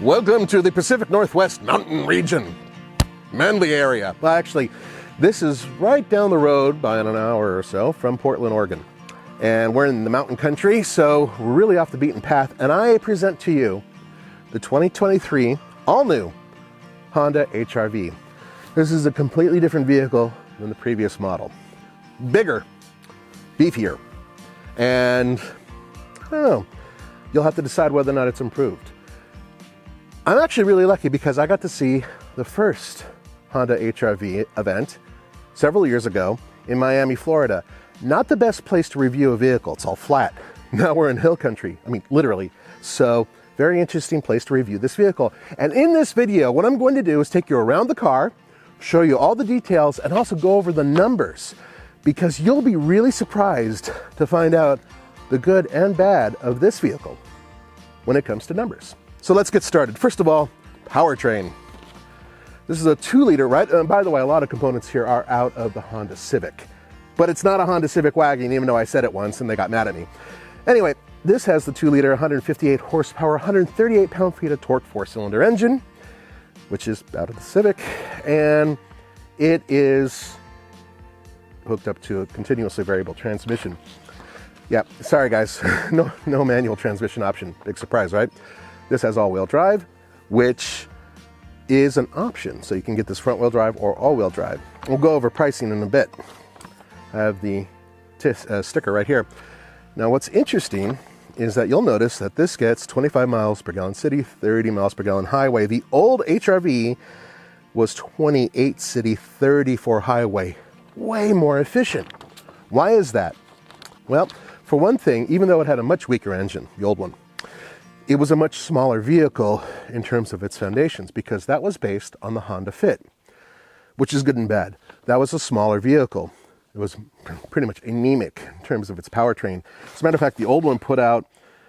Welcome to the Pacific Northwest Mountain Region, Manly area. Well, actually, this is right down the road by an hour or so from Portland, Oregon. And we're in the mountain country, so we're really off the beaten path. And I present to you the 2023 all-new Honda HR-V. This is a completely different vehicle than the previous model. Bigger, beefier, and I don't know, you'll have to decide whether or not it's improved. I'm actually really lucky because I got to see the first Honda HR-V event several years ago in Miami, Florida. Not the best place to review a vehicle, it's all flat. Now we're in hill country, I mean literally. So very interesting place to review this vehicle. And in this video, what I'm going to do is take you around the car, show you all the details, and also go over the numbers, because you'll be really surprised to find out the good and bad of this vehicle when it comes to numbers. So let's get started. First of all, powertrain. This is a 2-liter, right? By the way, a lot of components here are out of the Honda Civic, but it's not a Honda Civic wagon, even though I said it once and they got mad at me. Anyway, this has the 2-liter, 158 horsepower, 138 pound-feet of torque 4-cylinder engine, which is out of the Civic, and it is hooked up to a continuously variable transmission. Yeah, sorry guys, no manual transmission option. Big surprise, right? This has all-wheel drive, which is an option. So you can get this front-wheel drive or all-wheel drive. We'll go over pricing in a bit. I have the sticker right here. Now what's interesting is that you'll notice that this gets 25 miles per gallon city, 30 miles per gallon highway. The old HR-V was 28 city, 34 highway. Way more efficient. Why is that? Well, for one thing, even though it had a much weaker engine, the old one, it was a much smaller vehicle in terms of its foundations, because that was based on the Honda Fit, which is good and bad. That was a smaller vehicle. It was pretty much anemic in terms of its powertrain. As a matter of fact, the old one put out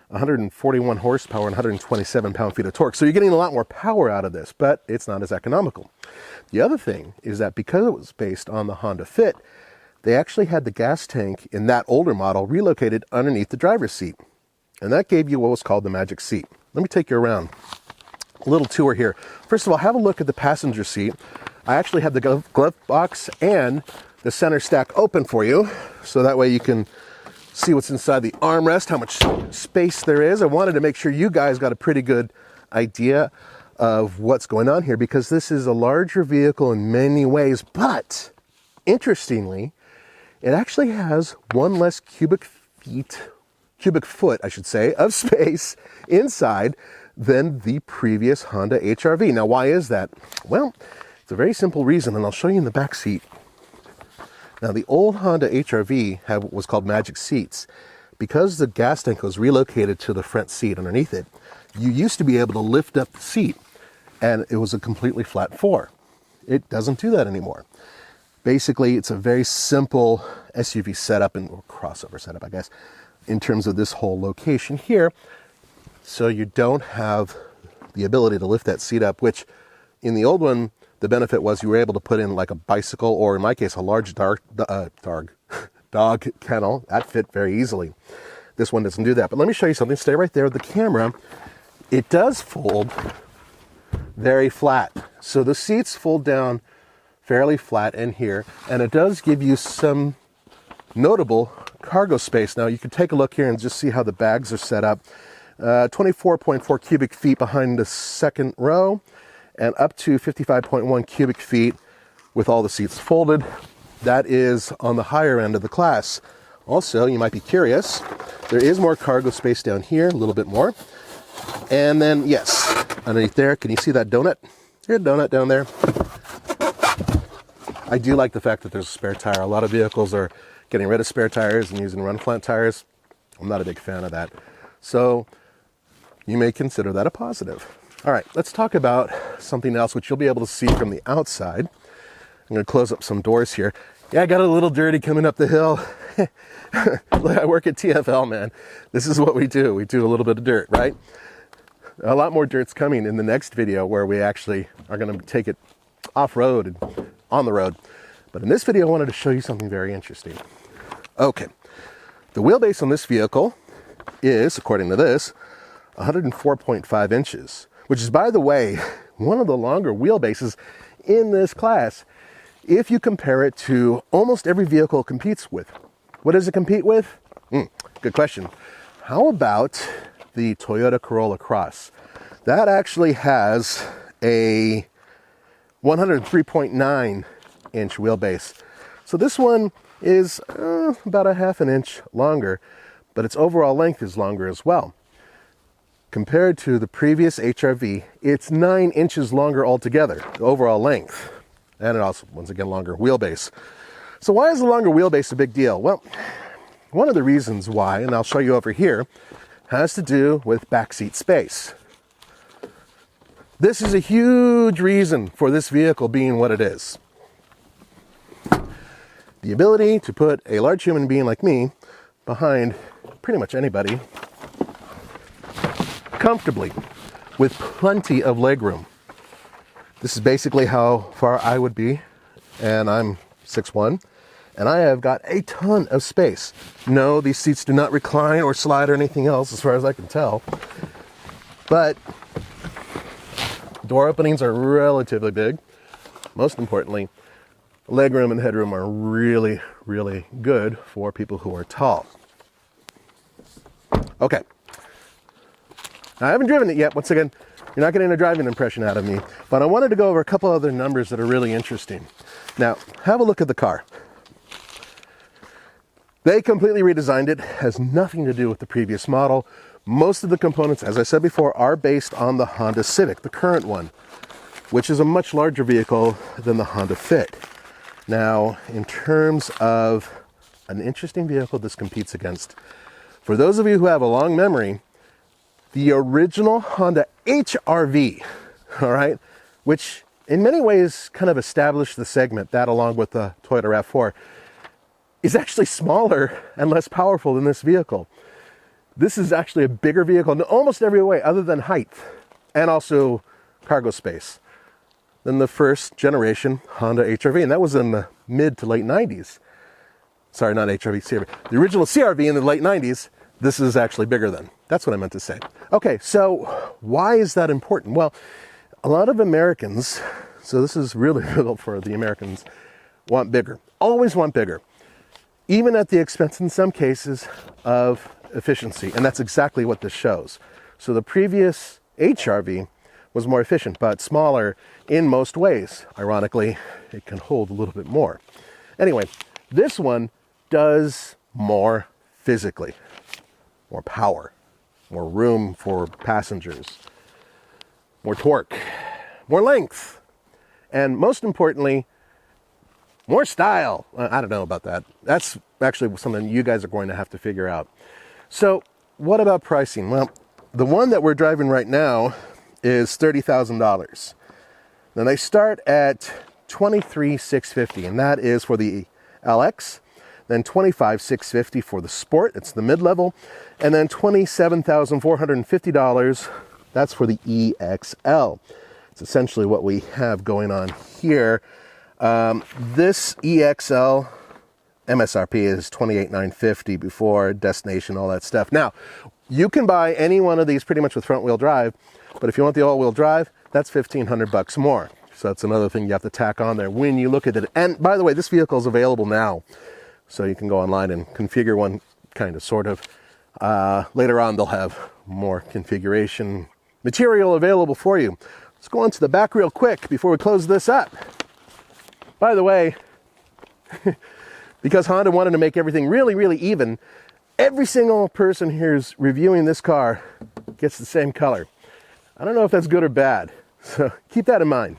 141 horsepower and 127 pound-feet of torque. So you're getting a lot more power out of this, but it's not as economical. The other thing is that because it was based on the Honda Fit, they actually had the gas tank in that older model relocated underneath the driver's seat. And that gave you what was called the magic seat. Let me take you around. A little tour here. First of all, have a look at the passenger seat. I actually have the glove box and the center stack open for you, so that way you can see what's inside the armrest, how much space there is. I wanted to make sure you guys got a pretty good idea of what's going on here, because this is a larger vehicle in many ways, but interestingly, it actually has one less cubic foot, I should say, of space inside than the previous Honda HR-V. Now, why is that? Well, it's a very simple reason, and I'll show you in the back seat. Now, the old Honda HR-V had what was called magic seats. Because the gas tank was relocated to the front seat underneath it, you used to be able to lift up the seat, and it was a completely flat floor. It doesn't do that anymore. Basically, it's a very simple SUV setup, or crossover setup, I guess, in terms of this whole location here. So you don't have the ability to lift that seat up, which in the old one, the benefit was you were able to put in like a bicycle, or in my case, a large dog kennel. That fit very easily. This one doesn't do that. But let me show you something. Stay right there with the camera. It does fold very flat. So the seats fold down fairly flat in here, and it does give you some notable cargo space. Now you can take a look here and just see how the bags are set up. 24.4 cubic feet behind the second row, and up to 55.1 cubic feet with all the seats folded. That is on the higher end of the class. Also, you might be curious, there is more cargo space down here, a little bit more. And then, yes, underneath there, can you see that donut? There's a donut down there. I do like the fact that there's a spare tire. A lot of vehicles are getting rid of spare tires and using run flat tires. I'm not a big fan of that. So you may consider that a positive. All right, let's talk about something else which you'll be able to see from the outside. I'm going to close up some doors here. Yeah, I got a little dirty coming up the hill. I work at TFL, man. This is what we do. We do a little bit of dirt, right? A lot more dirt's coming in the next video, where we actually are going to take it off-road and on the road. But in this video, I wanted to show you something very interesting. Okay, the wheelbase on this vehicle is, according to this, 104.5 inches. which is, by the way, one of the longer wheelbases in this class if you compare it to almost every vehicle it competes with. What does it compete with? Good question. How about the Toyota Corolla Cross? That actually has a 103.9 inch wheelbase. So this one is about a half an inch longer, but its overall length is longer as well. Compared to the previous HRV, it's 9 inches longer altogether, the overall length. And it also, once again, longer wheelbase. So why is the longer wheelbase a big deal? Well, one of the reasons why, and I'll show you over here, has to do with backseat space. This is a huge reason for this vehicle being what it is. The ability to put a large human being like me behind pretty much anybody comfortably with plenty of legroom. This is basically how far I would be, and I'm 6'1", and I have got a ton of space. No, these seats do not recline or slide or anything else as far as I can tell, but door openings are relatively big. Most importantly, legroom and headroom are really, really good for people who are tall. Okay. Now, I haven't driven it yet. Once again, you're not getting a driving impression out of me, but I wanted to go over a couple other numbers that are really interesting. Now, have a look at the car. They completely redesigned it. Has nothing to do with the previous model. Most of the components, as I said before, are based on the Honda Civic, the current one, which is a much larger vehicle than the Honda Fit. Now, in terms of an interesting vehicle this competes against, for those of you who have a long memory, the original Honda HRV, all right, which in many ways kind of established the segment, that along with the Toyota RAV4, is actually smaller and less powerful than this vehicle. This is actually a bigger vehicle in almost every way other than height and also cargo space than the first generation Honda HRV, and that was in the mid to late 90s. Sorry, not HRV, CRV. The original CRV in the late 90s, this is actually bigger than. That's what I meant to say. Okay, so why is that important? Well, a lot of Americans, so this is really difficult for the Americans, want bigger, always want bigger, even at the expense in some cases of efficiency, and that's exactly what this shows. So the previous HRV was more efficient, but smaller in most ways. Ironically, it can hold a little bit more. Anyway, this one does more physically, more power, more room for passengers, more torque, more length, and most importantly, more style. I don't know about that. That's actually something you guys are going to have to figure out. So what about pricing? Well, the one that we're driving right now is $30,000. Then they start at $23,650, and that is for the LX. Then $25,650 for the Sport, it's the mid-level, and then $27,450, that's for the EXL. It's essentially what we have going on here. This EXL MSRP is $28,950 before destination, all that stuff. Now, you can buy any one of these pretty much with front-wheel drive, but if you want the all-wheel drive, that's $1,500 more. So that's another thing you have to tack on there when you look at it. And by the way, this vehicle is available now, so you can go online and configure one, kind of, sort of. Later on, they'll have more configuration material available for you. Let's go on to the back real quick before we close this up. By the way, because Honda wanted to make everything really, really even, every single person here's reviewing this car gets the same color. I don't know if that's good or bad, so keep that in mind.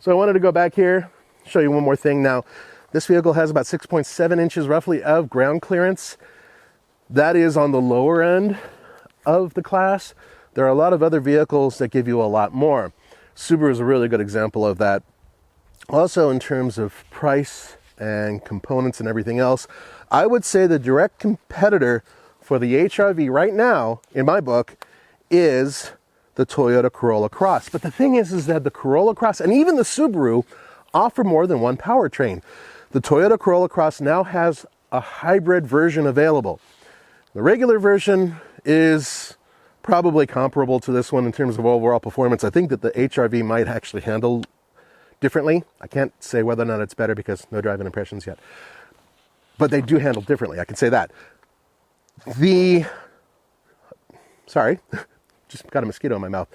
So I wanted to go back here, show you one more thing. Now, this vehicle has about 6.7 inches roughly of ground clearance. That is on the lower end of the class. There are a lot of other vehicles that give you a lot more. Subaru is a really good example of that. Also, in terms of price and components and everything else, I would say the direct competitor for the HRV right now, in my book, is the Toyota Corolla Cross. But the thing is that the Corolla Cross and even the Subaru offer more than one powertrain. The Toyota Corolla Cross now has a hybrid version available. The regular version is probably comparable to this one in terms of overall performance. I think that the HR-V might actually handle differently. I can't say whether or not it's better because no driving impressions yet. But they do handle differently, I can say that. Sorry, just got a mosquito in my mouth.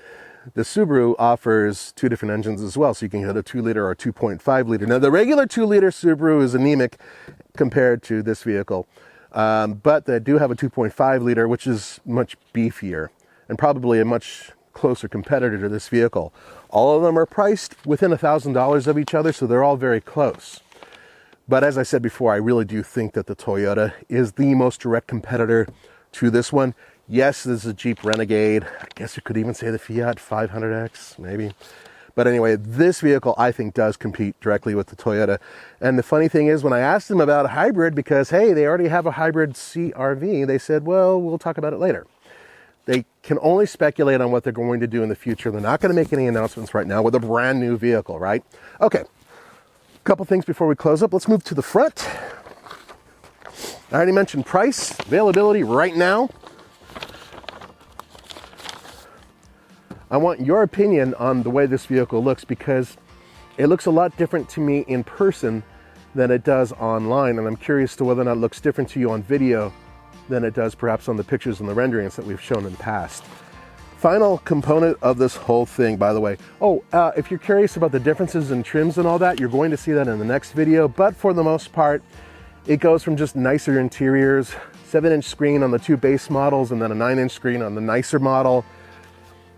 The Subaru offers two different engines as well, so you can get a 2-liter or a 2.5 liter. Now, the regular 2-liter Subaru is anemic compared to this vehicle, but they do have a 2.5 liter, which is much beefier and probably a much closer competitor to this vehicle. All of them are priced within $1,000 of each other, so they're all very close. But as I said before, I really do think that the Toyota is the most direct competitor to this one. Yes, this is a Jeep Renegade. I guess you could even say the Fiat 500X, maybe. But anyway, this vehicle, I think, does compete directly with the Toyota. And the funny thing is, when I asked them about a hybrid, because, hey, they already have a hybrid CR-V, they said, well, we'll talk about it later. They can only speculate on what they're going to do in the future. They're not going to make any announcements right now with a brand new vehicle, right? Okay, a couple things before we close up. Let's move to the front. I already mentioned price, availability right now. I want your opinion on the way this vehicle looks, because it looks a lot different to me in person than it does online, and I'm curious to whether or not it looks different to you on video than it does perhaps on the pictures and the renderings that we've shown in the past. Final component of this whole thing, by the way. If you're curious about the differences in trims and all that, you're going to see that in the next video, but for the most part, it goes from just nicer interiors, 7-inch screen on the two base models, and then a 9-inch screen on the nicer model.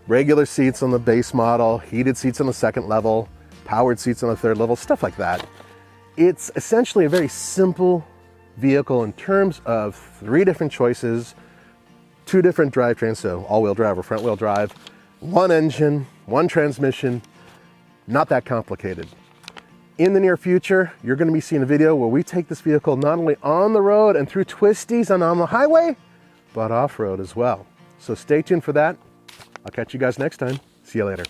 Regular seats on the base model, heated seats on the second level, powered seats on the third level, stuff like that. It's essentially a very simple vehicle in terms of 3 different choices, 2 different drivetrains, so all-wheel drive or front-wheel drive, 1 engine, 1 transmission, not that complicated. In the near future, you're going to be seeing a video where we take this vehicle not only on the road and through twisties and on the highway, but off-road as well. So stay tuned for that. I'll catch you guys next time. See you later.